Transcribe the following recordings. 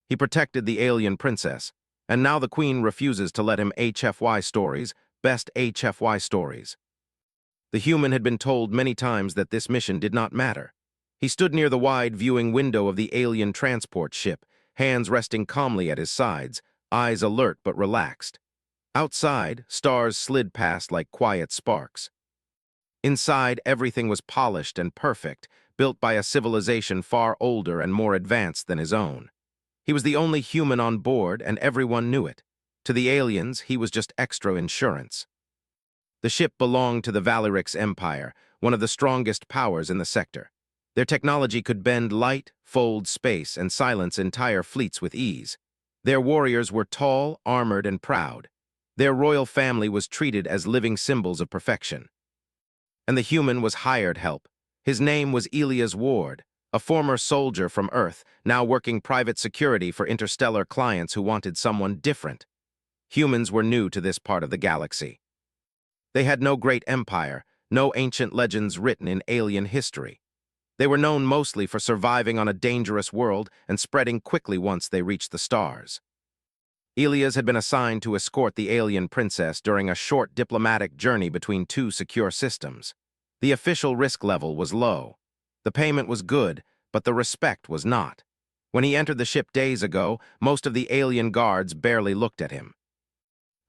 He protected the alien princess, and now the Queen refuses to let him HFY Stories, best HFY Stories. The human had been told many times that this mission did not matter. He stood near the wide viewing window of the alien transport ship, hands resting calmly at his sides, eyes alert but relaxed. Outside, stars slid past like quiet sparks. Inside, everything was polished and perfect, built by a civilization far older and more advanced than his own. He was the only human on board, and everyone knew it. To the aliens, he was just extra insurance. The ship belonged to the Valerix Empire, one of the strongest powers in the sector. Their technology could bend light, fold space, and silence entire fleets with ease. Their warriors were tall, armored, and proud. Their royal family was treated as living symbols of perfection. And the human was hired help. His name was Elias Ward, a former soldier from Earth, now working private security for interstellar clients who wanted someone different. Humans were new to this part of the galaxy. They had no great empire, no ancient legends written in alien history. They were known mostly for surviving on a dangerous world and spreading quickly once they reached the stars. Elias had been assigned to escort the alien princess during a short diplomatic journey between two secure systems. The official risk level was low. The payment was good, but the respect was not. When he entered the ship days ago, most of the alien guards barely looked at him.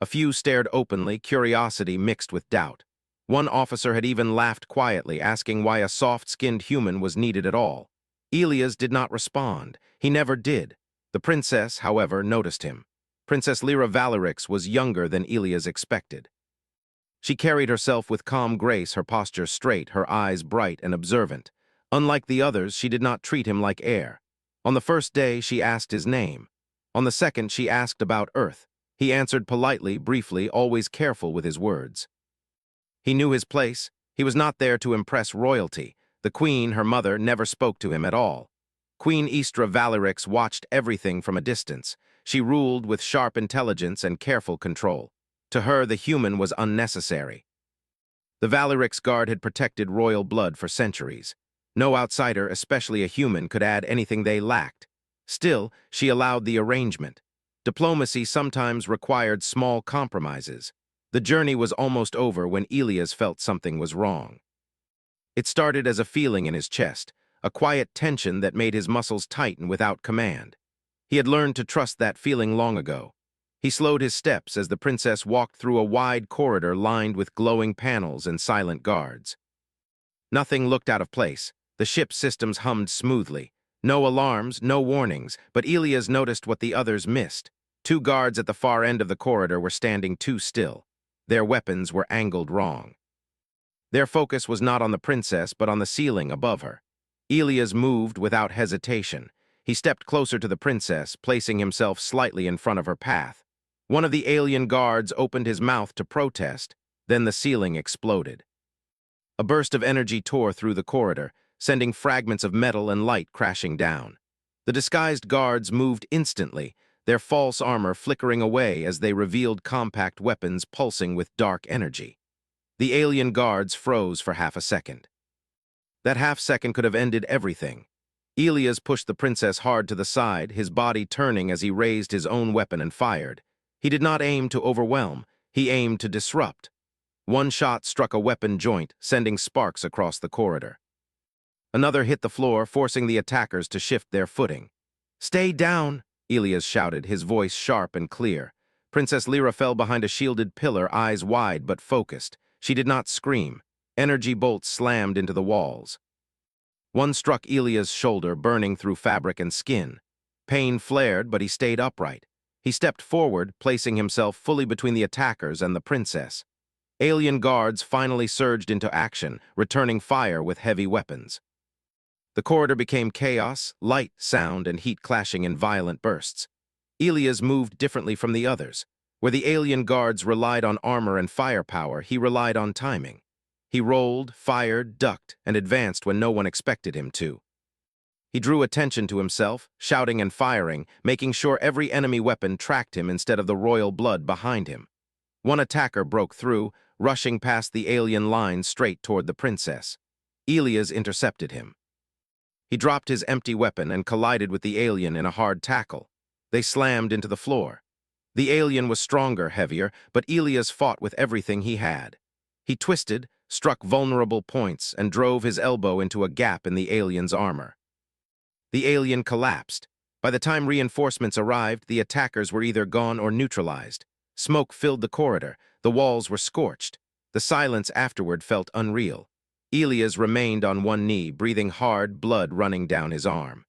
A few stared openly, curiosity mixed with doubt. One officer had even laughed quietly, asking why a soft-skinned human was needed at all. Elias did not respond. He never did. The princess, however, noticed him. Princess Lyra Valerix was younger than Elias expected. She carried herself with calm grace, her posture straight, her eyes bright and observant. Unlike the others, she did not treat him like air. On the first day, she asked his name. On the second, she asked about Earth. He answered politely, briefly, always careful with his words. He knew his place. He was not there to impress royalty. The Queen, her mother, never spoke to him at all. Queen Istra Valerix watched everything from a distance. She ruled with sharp intelligence and careful control. To her, the human was unnecessary. The Valerix Guard had protected royal blood for centuries. No outsider, especially a human, could add anything they lacked. Still, she allowed the arrangement. Diplomacy sometimes required small compromises. The journey was almost over when Elias felt something was wrong. It started as a feeling in his chest, a quiet tension that made his muscles tighten without command. He had learned to trust that feeling long ago. He slowed his steps as the princess walked through a wide corridor lined with glowing panels and silent guards. Nothing looked out of place. The ship's systems hummed smoothly. No alarms, no warnings, but Elias noticed what the others missed. Two guards at the far end of the corridor were standing too still. Their weapons were angled wrong. Their focus was not on the princess, but on the ceiling above her. Elias moved without hesitation. He stepped closer to the princess, placing himself slightly in front of her path. One of the alien guards opened his mouth to protest, then the ceiling exploded. A burst of energy tore through the corridor, sending fragments of metal and light crashing down. The disguised guards moved instantly, their false armor flickering away as they revealed compact weapons pulsing with dark energy. The alien guards froze for half a second. That half-second could have ended everything. Elias pushed the princess hard to the side, his body turning as he raised his own weapon and fired. He did not aim to overwhelm, he aimed to disrupt. One shot struck a weapon joint, sending sparks across the corridor. Another hit the floor, forcing the attackers to shift their footing. "Stay down!" Elias shouted, his voice sharp and clear. Princess Lyra fell behind a shielded pillar, eyes wide but focused. She did not scream. Energy bolts slammed into the walls. One struck Elias' shoulder, burning through fabric and skin. Pain flared, but he stayed upright. He stepped forward, placing himself fully between the attackers and the princess. Alien guards finally surged into action, returning fire with heavy weapons. The corridor became chaos, light, sound, and heat clashing in violent bursts. Elias moved differently from the others. Where the alien guards relied on armor and firepower, he relied on timing. He rolled, fired, ducked, and advanced when no one expected him to. He drew attention to himself, shouting and firing, making sure every enemy weapon tracked him instead of the royal blood behind him. One attacker broke through, rushing past the alien line straight toward the princess. Elias intercepted him. He dropped his empty weapon and collided with the alien in a hard tackle. They slammed into the floor. The alien was stronger, heavier, but Elias fought with everything he had. He twisted, struck vulnerable points, and drove his elbow into a gap in the alien's armor. The alien collapsed. By the time reinforcements arrived, the attackers were either gone or neutralized. Smoke filled the corridor. The walls were scorched. The silence afterward felt unreal. Elias remained on one knee, breathing hard, blood running down his arm.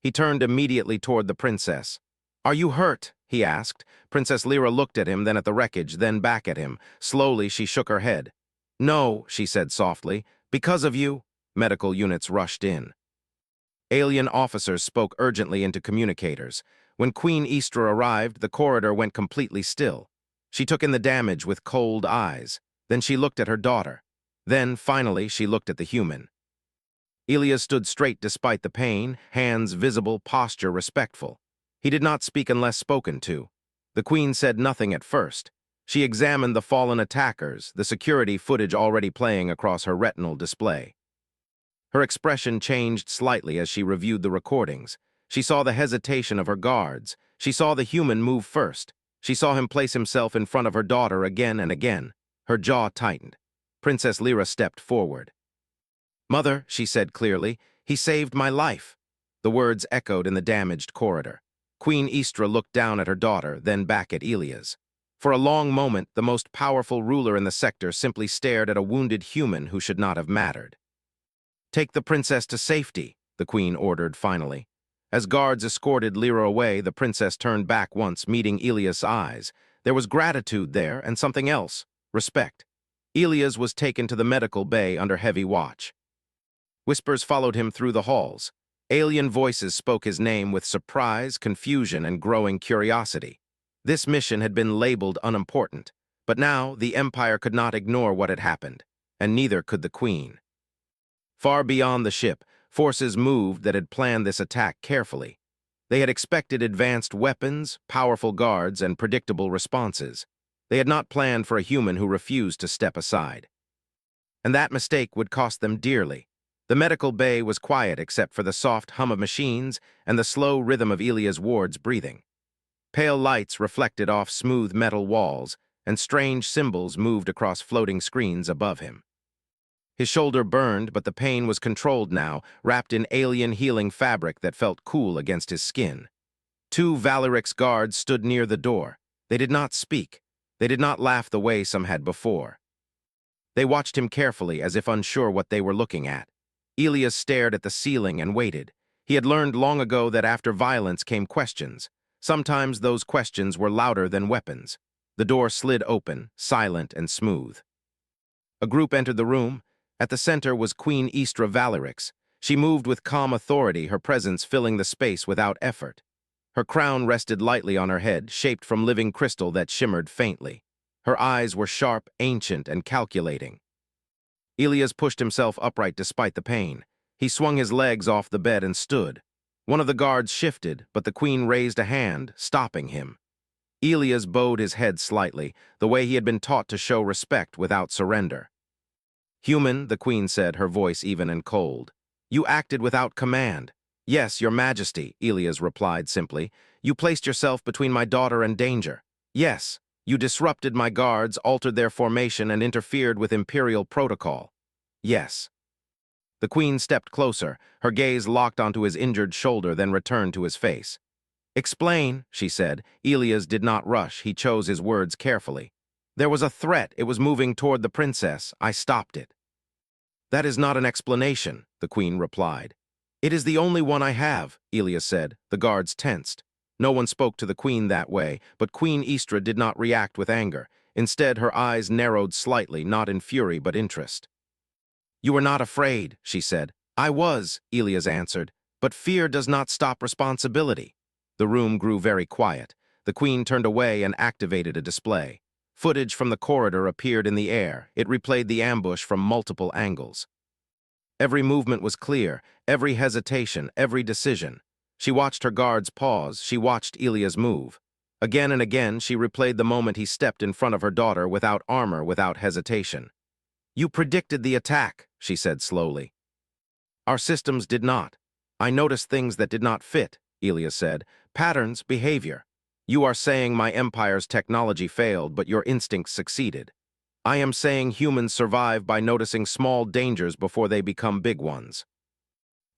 He turned immediately toward the princess. "Are you hurt?" he asked. Princess Lyra looked at him, then at the wreckage, then back at him. Slowly, she shook her head. "No," she said softly. "Because of you." Medical units rushed in. Alien officers spoke urgently into communicators. When Queen Istra arrived, the corridor went completely still. She took in the damage with cold eyes. Then she looked at her daughter. Then, finally, she looked at the human. Elias stood straight despite the pain, hands visible, posture respectful. He did not speak unless spoken to. The queen said nothing at first. She examined the fallen attackers, the security footage already playing across her retinal display. Her expression changed slightly as she reviewed the recordings. She saw the hesitation of her guards. She saw the human move first. She saw him place himself in front of her daughter again and again. Her jaw tightened. Princess Lyra stepped forward. "Mother," she said clearly, "he saved my life." The words echoed in the damaged corridor. Queen Istra looked down at her daughter, then back at Elias. For a long moment, the most powerful ruler in the sector simply stared at a wounded human who should not have mattered. "Take the princess to safety," the queen ordered finally. As guards escorted Lyra away, the princess turned back once, meeting Elias' eyes. There was gratitude there, and something else, respect. Elias was taken to the medical bay under heavy watch. Whispers followed him through the halls. Alien voices spoke his name with surprise, confusion, and growing curiosity. This mission had been labeled unimportant, but now the Empire could not ignore what had happened, and neither could the Queen. Far beyond the ship, forces moved that had planned this attack carefully. They had expected advanced weapons, powerful guards, and predictable responses. They had not planned for a human who refused to step aside. And that mistake would cost them dearly. The medical bay was quiet except for the soft hum of machines and the slow rhythm of Elia's ward's breathing. Pale lights reflected off smooth metal walls, and strange symbols moved across floating screens above him. His shoulder burned, but the pain was controlled now, wrapped in alien healing fabric that felt cool against his skin. Two Valerix guards stood near the door. They did not speak. They did not laugh the way some had before. They watched him carefully, as if unsure what they were looking at. Elias stared at the ceiling and waited. He had learned long ago that after violence came questions. Sometimes those questions were louder than weapons. The door slid open, silent and smooth. A group entered the room. At the center was Queen Istra Valerix. She moved with calm authority, her presence filling the space without effort. Her crown rested lightly on her head, shaped from living crystal that shimmered faintly. Her eyes were sharp, ancient, and calculating. Elias pushed himself upright despite the pain. He swung his legs off the bed and stood. One of the guards shifted, but the queen raised a hand, stopping him. Elias bowed his head slightly, the way he had been taught to show respect without surrender. "Human," the queen said, her voice even and cold. "You acted without command." "Yes, your majesty," Elias replied simply. "You placed yourself between my daughter and danger." "Yes, you disrupted my guards, altered their formation, and interfered with imperial protocol." "Yes." The queen stepped closer, her gaze locked onto his injured shoulder, then returned to his face. "Explain," she said. Elias did not rush. He chose his words carefully. "There was a threat. It was moving toward the princess. I stopped it." "That is not an explanation," the queen replied. "It is the only one I have," Elias said. The guards tensed. No one spoke to the queen that way, but Queen Istra did not react with anger. Instead, her eyes narrowed slightly, not in fury but interest. "You were not afraid," she said. "I was," Elias answered. "But fear does not stop responsibility." The room grew very quiet. The queen turned away and activated a display. Footage from the corridor appeared in the air. It replayed the ambush from multiple angles. Every movement was clear, every hesitation, every decision. She watched her guards pause. She watched Elias move. Again and again, she replayed the moment he stepped in front of her daughter without armor, without hesitation. "You predicted the attack," she said slowly. "Our systems did not. I noticed things that did not fit," Elias said, Patterns, behavior. You are saying my empire's technology failed, but your instincts succeeded. I am saying humans survive by noticing small dangers before they become big ones.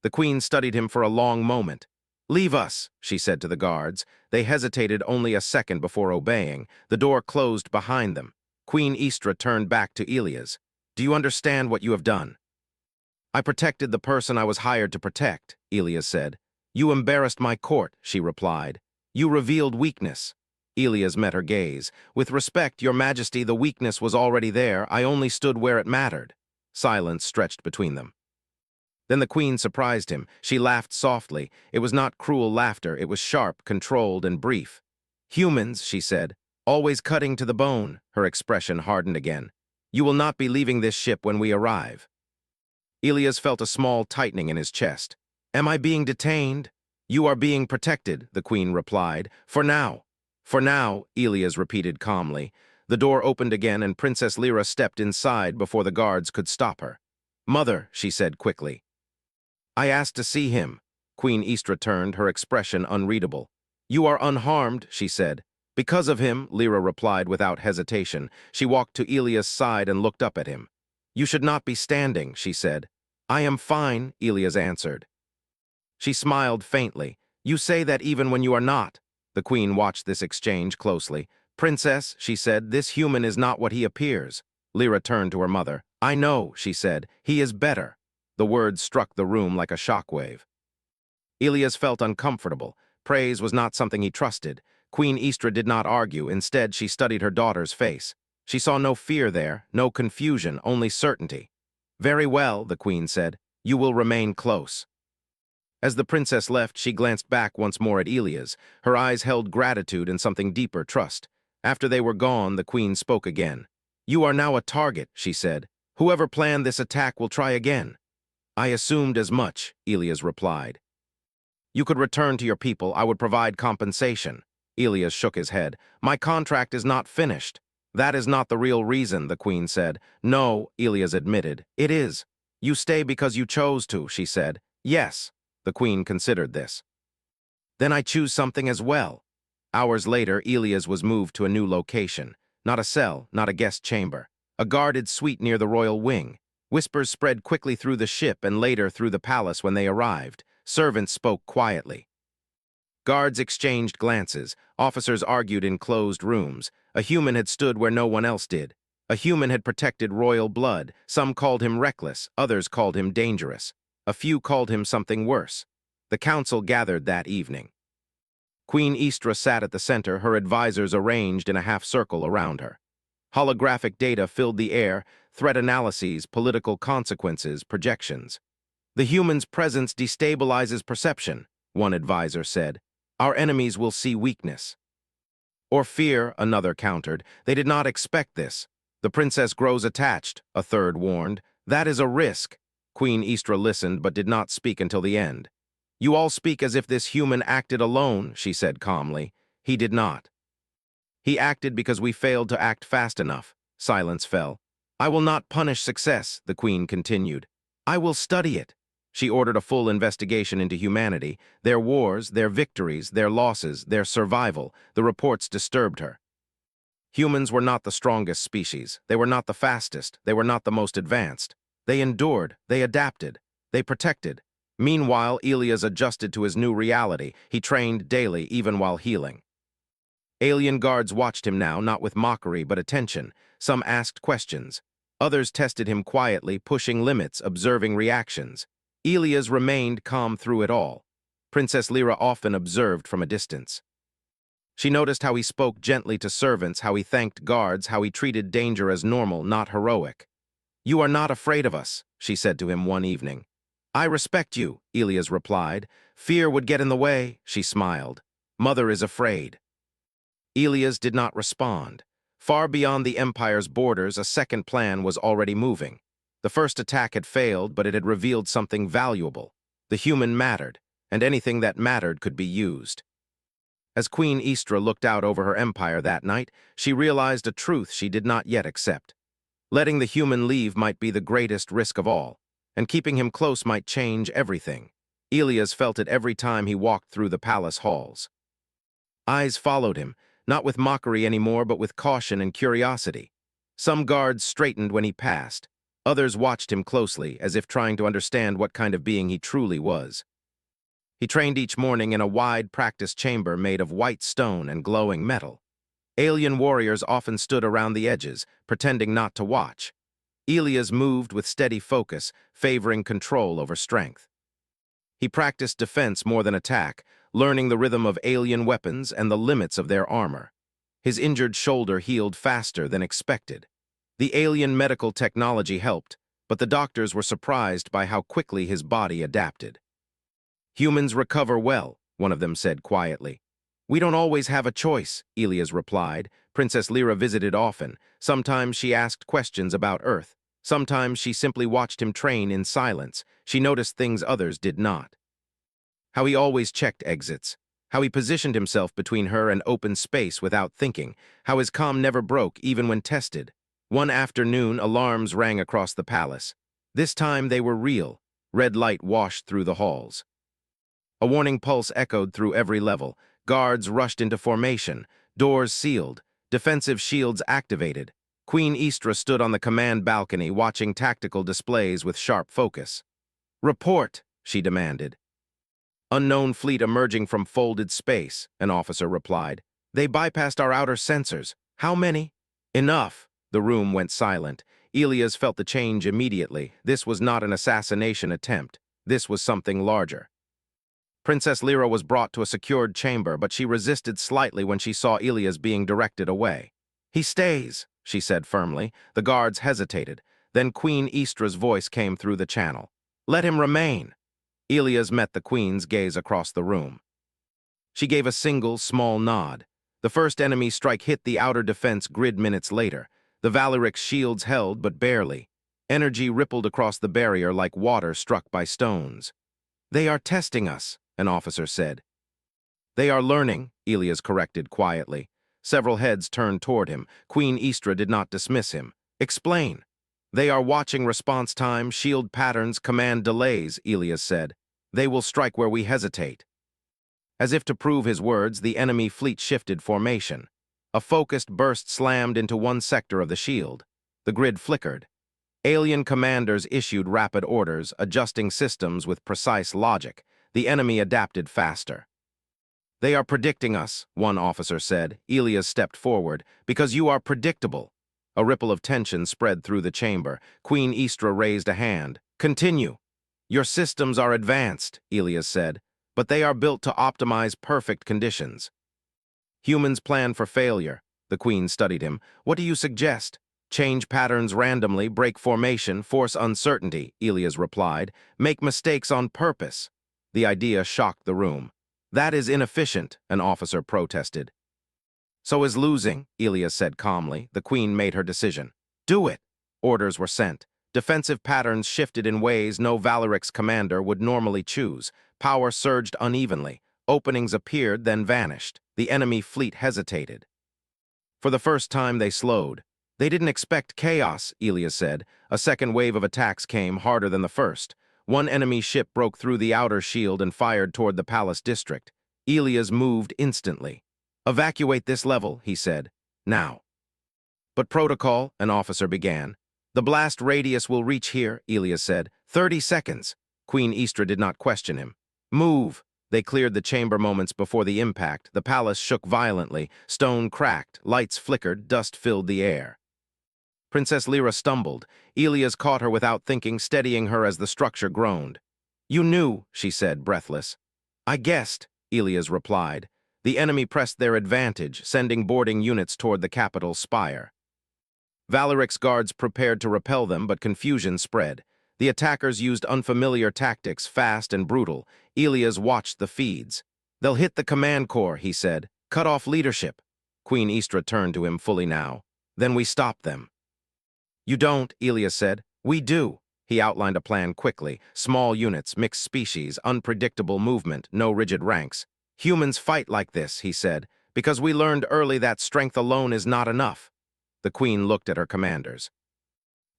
The queen studied him for a long moment. "Leave us," she said to the guards. They hesitated only a second before obeying. The door closed behind them. Queen Istra turned back to Elias. "Do you understand what you have done?" "I protected the person I was hired to protect," Elias said. "You embarrassed my court," she replied. "You revealed weakness." Elias met her gaze. "With respect, your majesty, the weakness was already there. I only stood where it mattered." Silence stretched between them. Then the queen surprised him. She laughed softly. It was not cruel laughter. It was sharp, controlled, and brief. "Humans," she said, "always cutting to the bone." Her expression hardened again. "You will not be leaving this ship when we arrive." Elias felt a small tightening in his chest. "Am I being detained?" "You are being protected," the queen replied. "For now." "For now," Elias repeated calmly. The door opened again and Princess Lyra stepped inside before the guards could stop her. "Mother," she said quickly. "I asked to see him." Queen Istra turned, her expression unreadable. "You are unharmed," she said. "Because of him," Lyra replied without hesitation. She walked to Elias' side and looked up at him. "You should not be standing," she said. "I am fine," Elias answered. She smiled faintly. "You say that even when you are not." The queen watched this exchange closely. "Princess," she said, "this human is not what he appears." Lyra turned to her mother. "I know," she said. "He is better." The words struck the room like a shockwave. Elias felt uncomfortable. Praise was not something he trusted. Queen Istra did not argue. Instead, she studied her daughter's face. She saw no fear there, no confusion, only certainty. "Very well," the queen said. "You will remain close." As the princess left, she glanced back once more at Elias. Her eyes held gratitude and something deeper, trust. After they were gone, the queen spoke again. "You are now a target," she said. "Whoever planned this attack will try again." "I assumed as much," Elias replied. "You could return to your people. I would provide compensation." Elias shook his head. "My contract is not finished." "That is not the real reason," the queen said. "No," Elias admitted. "It is. You stay because you chose to," she said. "Yes." The queen considered this. "Then I choose something as well." Hours later, Elias was moved to a new location. Not a cell, not a guest chamber. A guarded suite near the royal wing. Whispers spread quickly through the ship and later through the palace when they arrived. Servants spoke quietly. Guards exchanged glances. Officers argued in closed rooms. A human had stood where no one else did. A human had protected royal blood. Some called him reckless, others called him dangerous. A few called him something worse. The council gathered that evening. Queen Istra sat at the center, her advisors arranged in a half-circle around her. Holographic data filled the air, threat analyses, political consequences, projections. "The human's presence destabilizes perception," one advisor said. "Our enemies will see weakness." "Or fear," another countered. "They did not expect this." "The princess grows attached," a third warned. "That is a risk." Queen Istra listened but did not speak until the end. "You all speak as if this human acted alone," she said calmly. "He did not. He acted because we failed to act fast enough." Silence fell. "I will not punish success," the queen continued. "I will study it." She ordered a full investigation into humanity, their wars, their victories, their losses, their survival. The reports disturbed her. Humans were not the strongest species. They were not the fastest. They were not the most advanced. They endured. They adapted. They protected. Meanwhile, Elias adjusted to his new reality. He trained daily, even while healing. Alien guards watched him now, not with mockery but attention. Some asked questions. Others tested him quietly, pushing limits, observing reactions. Elias remained calm through it all. Princess Lyra often observed from a distance. She noticed how he spoke gently to servants, how he thanked guards, how he treated danger as normal, not heroic. "You are not afraid of us," she said to him one evening. "I respect you," Elias replied. "Fear would get in the way," she smiled. "Mother is afraid." Elias did not respond. Far beyond the Empire's borders, a second plan was already moving. The first attack had failed, but it had revealed something valuable. The human mattered, and anything that mattered could be used. As Queen Istra looked out over her empire that night, she realized a truth she did not yet accept. Letting the human leave might be the greatest risk of all, and keeping him close might change everything. Elias felt it every time he walked through the palace halls. Eyes followed him, not with mockery anymore but with caution and curiosity. Some guards straightened when he passed. Others watched him closely, as if trying to understand what kind of being he truly was. He trained each morning in a wide practice chamber made of white stone and glowing metal. Alien warriors often stood around the edges, pretending not to watch. Elias moved with steady focus, favoring control over strength. He practiced defense more than attack, learning the rhythm of alien weapons and the limits of their armor. His injured shoulder healed faster than expected. The alien medical technology helped, but the doctors were surprised by how quickly his body adapted. "Humans recover well," one of them said quietly. "We don't always have a choice," Elias replied. Princess Lyra visited often. Sometimes she asked questions about Earth. Sometimes she simply watched him train in silence. She noticed things others did not. How he always checked exits. How he positioned himself between her and open space without thinking. How his calm never broke, even when tested. One afternoon, alarms rang across the palace. This time they were real. Red light washed through the halls. A warning pulse echoed through every level. Guards rushed into formation. Doors sealed. Defensive shields activated. Queen Istra stood on the command balcony, watching tactical displays with sharp focus. "Report," she demanded. "Unknown fleet emerging from folded space," an officer replied. "They bypassed our outer sensors. How many?" "Enough." The room went silent. Elias felt the change immediately. This was not an assassination attempt. This was something larger. Princess Lyra was brought to a secured chamber, but she resisted slightly when she saw Elias being directed away. "He stays," she said firmly. The guards hesitated. Then Queen Istra's voice came through the channel. "Let him remain." Elias met the Queen's gaze across the room. She gave a single, small nod. The first enemy strike hit the outer defense grid minutes later. The Valyric's shields held, but barely. Energy rippled across the barrier like water struck by stones. "They are testing us," an officer said. "They are learning," Elias corrected quietly. Several heads turned toward him. Queen Istra did not dismiss him. "Explain." "They are watching response time, shield patterns, command delays," Elias said. "They will strike where we hesitate." As if to prove his words, the enemy fleet shifted formation. A focused burst slammed into one sector of the shield. The grid flickered. Alien commanders issued rapid orders, adjusting systems with precise logic. The enemy adapted faster. "They are predicting us," one officer said. Elias stepped forward. "Because you are predictable." A ripple of tension spread through the chamber. Queen Istra raised a hand. "Continue." "Your systems are advanced," Elias said, "but they are built to optimize perfect conditions." "Humans plan for failure." The Queen studied him. "What do you suggest?" "Change patterns randomly, break formation, force uncertainty," Elias replied. "Make mistakes on purpose." The idea shocked the room. "That is inefficient," an officer protested. "So is losing," Elias said calmly. The Queen made her decision. "Do it." Orders were sent. Defensive patterns shifted in ways no Valyric's commander would normally choose. Power surged unevenly. Openings appeared, then vanished. The enemy fleet hesitated. For the first time, they slowed. "They didn't expect chaos," Elias said. A second wave of attacks came, harder than the first. One enemy ship broke through the outer shield and fired toward the palace district. Elias moved instantly. "Evacuate this level," he said. "Now." "But protocol," an officer began. "The blast radius will reach here," Elias said. 30 seconds. Queen Istra did not question him. "Move." They cleared the chamber moments before the impact. The palace shook violently. Stone cracked. Lights flickered. Dust filled the air. Princess Lyra stumbled. Elias caught her without thinking, steadying her as the structure groaned. "You knew," she said, breathless. "I guessed," Elias replied. The enemy pressed their advantage, sending boarding units toward the capital's spire. Valyric's guards prepared to repel them, but confusion spread. The attackers used unfamiliar tactics, fast and brutal. Elias watched the feeds. "They'll hit the command core," he said. "Cut off leadership." Queen Istra turned to him fully now. "Then we stop them." "You don't," Elias said. "We do." He outlined a plan quickly. Small units, mixed species, unpredictable movement, no rigid ranks. "Humans fight like this," he said, "because we learned early that strength alone is not enough." The Queen looked at her commanders.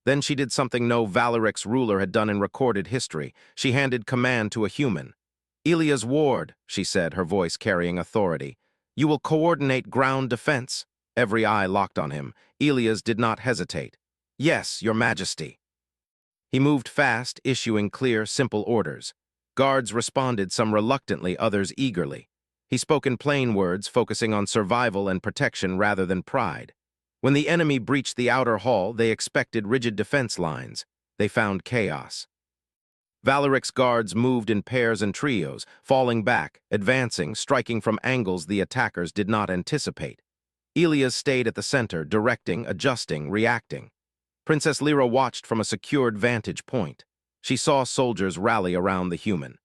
Then she did something no Valyric's ruler had done in recorded history. She handed command to a human. "Elias Ward," she said, her voice carrying authority. You will coordinate ground defense. Every eye locked on him. Elias did not hesitate. Yes, Your Majesty. He moved fast, issuing clear, simple orders. Guards responded, some reluctantly, others eagerly. He spoke in plain words, focusing on survival and protection rather than pride. When the enemy breached the outer hall, they expected rigid defense lines. They found chaos. Valeric's guards moved in pairs and trios, falling back, advancing, striking from angles the attackers did not anticipate. Elias stayed at the center, directing, adjusting, reacting. Princess Lyra watched from a secured vantage point. She saw soldiers rally around the human.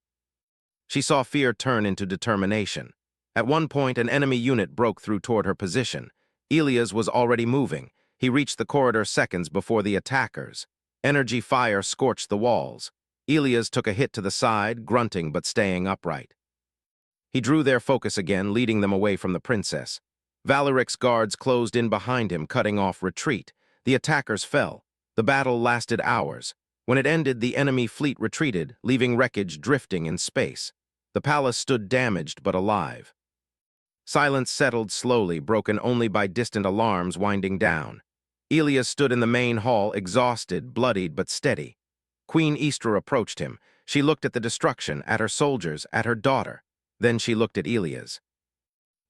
She saw fear turn into determination. At one point, an enemy unit broke through toward her position. Elias was already moving. He reached the corridor seconds before the attackers. Energy fire scorched the walls. Elias took a hit to the side, grunting but staying upright. He drew their focus again, leading them away from the princess. Valeric's guards closed in behind him, cutting off retreat. The attackers fell. The battle lasted hours. When it ended, the enemy fleet retreated, leaving wreckage drifting in space. The palace stood damaged but alive. Silence settled slowly, broken only by distant alarms winding down. Elias stood in the main hall, exhausted, bloodied but steady. Queen Istra approached him. She looked at the destruction, at her soldiers, at her daughter. Then she looked at Elias.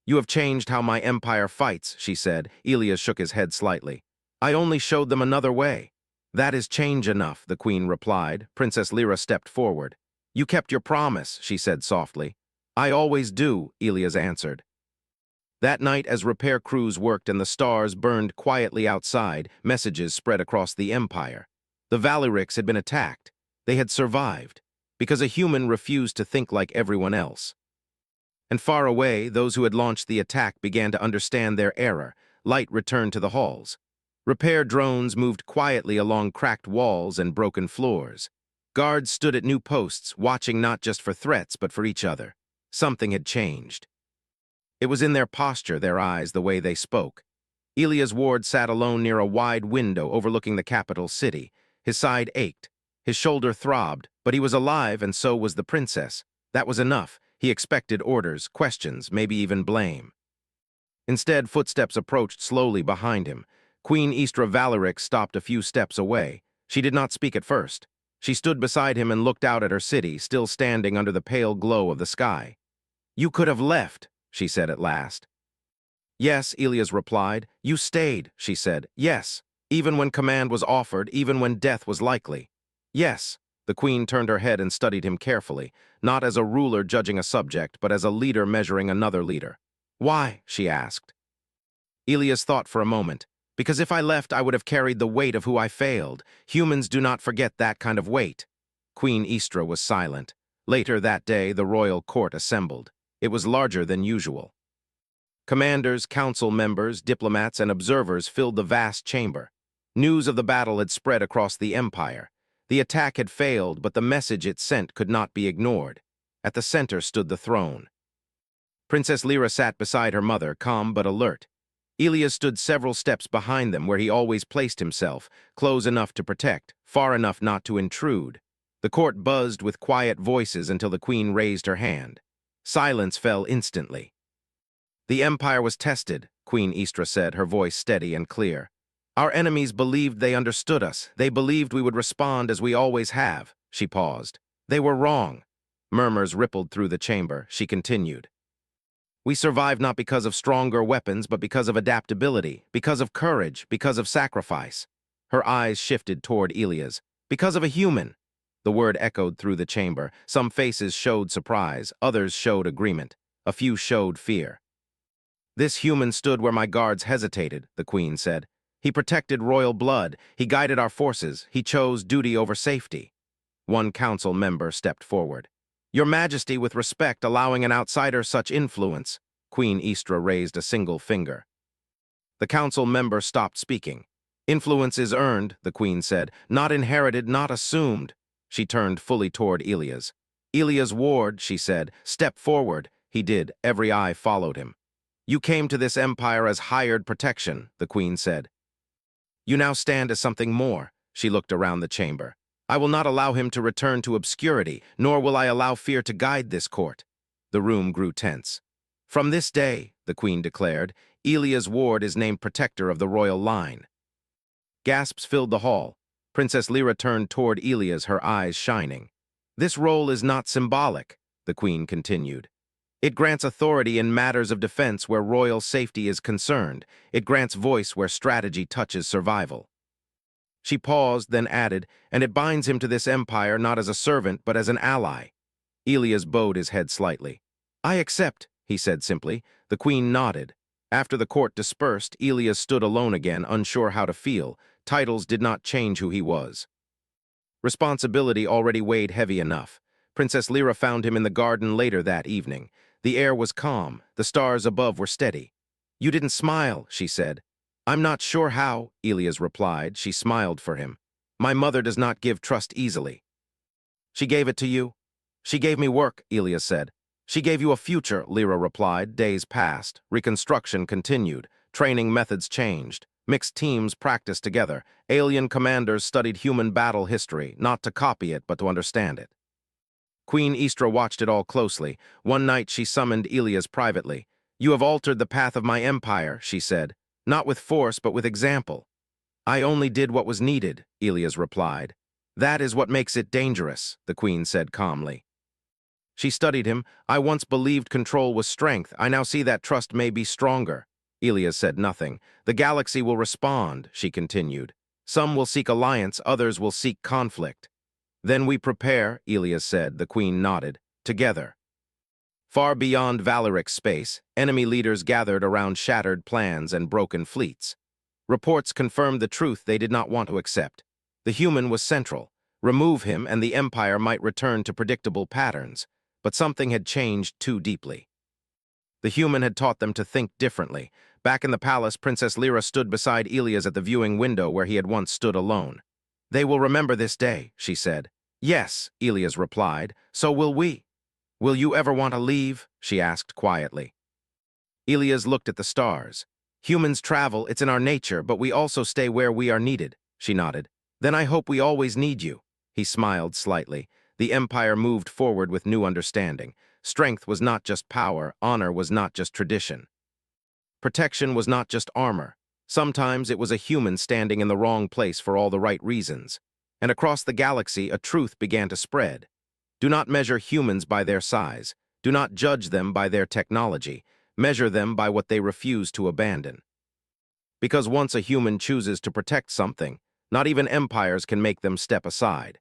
"You have changed how my empire fights," she said. Elias shook his head slightly. "I only showed them another way." "That is change enough," the queen replied. Princess Lyra stepped forward. "You kept your promise," she said softly. "I always do," Elias answered. That night, as repair crews worked and the stars burned quietly outside, messages spread across the empire. The Valerics had been attacked. They had survived, because a human refused to think like everyone else. And far away, those who had launched the attack began to understand their error. Light returned to the halls. Repair drones moved quietly along cracked walls and broken floors. Guards stood at new posts, watching not just for threats, but for each other. Something had changed. It was in their posture, their eyes, the way they spoke. Elias Ward sat alone near a wide window overlooking the capital city. His side ached. His shoulder throbbed, but he was alive, and so was the princess. That was enough. He expected orders, questions, maybe even blame. Instead, footsteps approached slowly behind him. Queen Istra Valeric stopped a few steps away. She did not speak at first. She stood beside him and looked out at her city, still standing under the pale glow of the sky. "You could have left," she said at last. "Yes," Elias replied. "You stayed," she said. "Yes, even when command was offered, even when death was likely." "Yes." The queen turned her head and studied him carefully, not as a ruler judging a subject, but as a leader measuring another leader. "Why?" she asked. Elias thought for a moment. "Because if I left, I would have carried the weight of who I failed. Humans do not forget that kind of weight." Queen Istra was silent. Later that day, the royal court assembled. It was larger than usual. Commanders, council members, diplomats, and observers filled the vast chamber. News of the battle had spread across the empire. The attack had failed, but the message it sent could not be ignored. At the center stood the throne. Princess Lyra sat beside her mother, calm but alert. Elias stood several steps behind them, where he always placed himself, close enough to protect, far enough not to intrude. The court buzzed with quiet voices until the queen raised her hand. Silence fell instantly. "The empire was tested," Queen Istra said, her voice steady and clear. "Our enemies believed they understood us. They believed we would respond as we always have." She paused. "They were wrong." Murmurs rippled through the chamber. She continued. "We survived not because of stronger weapons, but because of adaptability, because of courage, because of sacrifice." Her eyes shifted toward Elias. "Because of a human." The word echoed through the chamber. Some faces showed surprise, others showed agreement. A few showed fear. "This human stood where my guards hesitated," the queen said. "He protected royal blood. He guided our forces. He chose duty over safety." One council member stepped forward. "Your Majesty, with respect, allowing an outsider such influence." Queen Istra raised a single finger. The council member stopped speaking. "Influence is earned," the queen said, "not inherited, not assumed." She turned fully toward Elias. "Elias Ward," she said, "step forward." He did. Every eye followed him. "You came to this empire as hired protection," the queen said. "You now stand as something more." She looked around the chamber. "I will not allow him to return to obscurity, nor will I allow fear to guide this court." The room grew tense. From this day, the queen declared, Elia's ward is named protector of the royal line. Gasps filled the hall. Princess Lyra turned toward Elias, her eyes shining. This role is not symbolic, the queen continued. It grants authority in matters of defense where royal safety is concerned. It grants voice where strategy touches survival. She paused, then added, and it binds him to this empire not as a servant but as an ally. Elias bowed his head slightly. I accept, he said simply. The queen nodded. After the court dispersed, Elias stood alone again, unsure how to feel. Titles did not change who he was. Responsibility already weighed heavy enough. Princess Lyra found him in the garden later that evening. The air was calm, the stars above were steady. You didn't smile, she said. I'm not sure how, Elias replied. She smiled for him. My mother does not give trust easily. She gave it to you? She gave me work, Elias said. She gave you a future, Lyra replied. Days passed. Reconstruction continued. Training methods changed. Mixed teams practiced together. Alien commanders studied human battle history, not to copy it, but to understand it. Queen Istra watched it all closely. One night she summoned Elias privately. You have altered the path of my empire, she said. Not with force, but with example. I only did what was needed, Elias replied. That is what makes it dangerous, the queen said calmly. She studied him. I once believed control was strength. I now see that trust may be stronger. Elias said nothing. The galaxy will respond, she continued. Some will seek alliance, others will seek conflict. Then we prepare, Elias said. The queen nodded. Together. Far beyond Valeric's space, enemy leaders gathered around shattered plans and broken fleets. Reports confirmed the truth they did not want to accept. The human was central. Remove him and the empire might return to predictable patterns. But something had changed too deeply. The human had taught them to think differently. Back in the palace, Princess Lyra stood beside Elias at the viewing window where he had once stood alone. They will remember this day, she said. Yes, Elias replied. So will we. Will you ever want to leave? She asked quietly. Elias looked at the stars. Humans travel, it's in our nature, but we also stay where we are needed, she nodded. Then I hope we always need you. He smiled slightly. The empire moved forward with new understanding. Strength was not just power, honor was not just tradition. Protection was not just armor. Sometimes it was a human standing in the wrong place for all the right reasons. And across the galaxy, a truth began to spread. Do not measure humans by their size. Do not judge them by their technology. Measure them by what they refuse to abandon. Because once a human chooses to protect something, not even empires can make them step aside.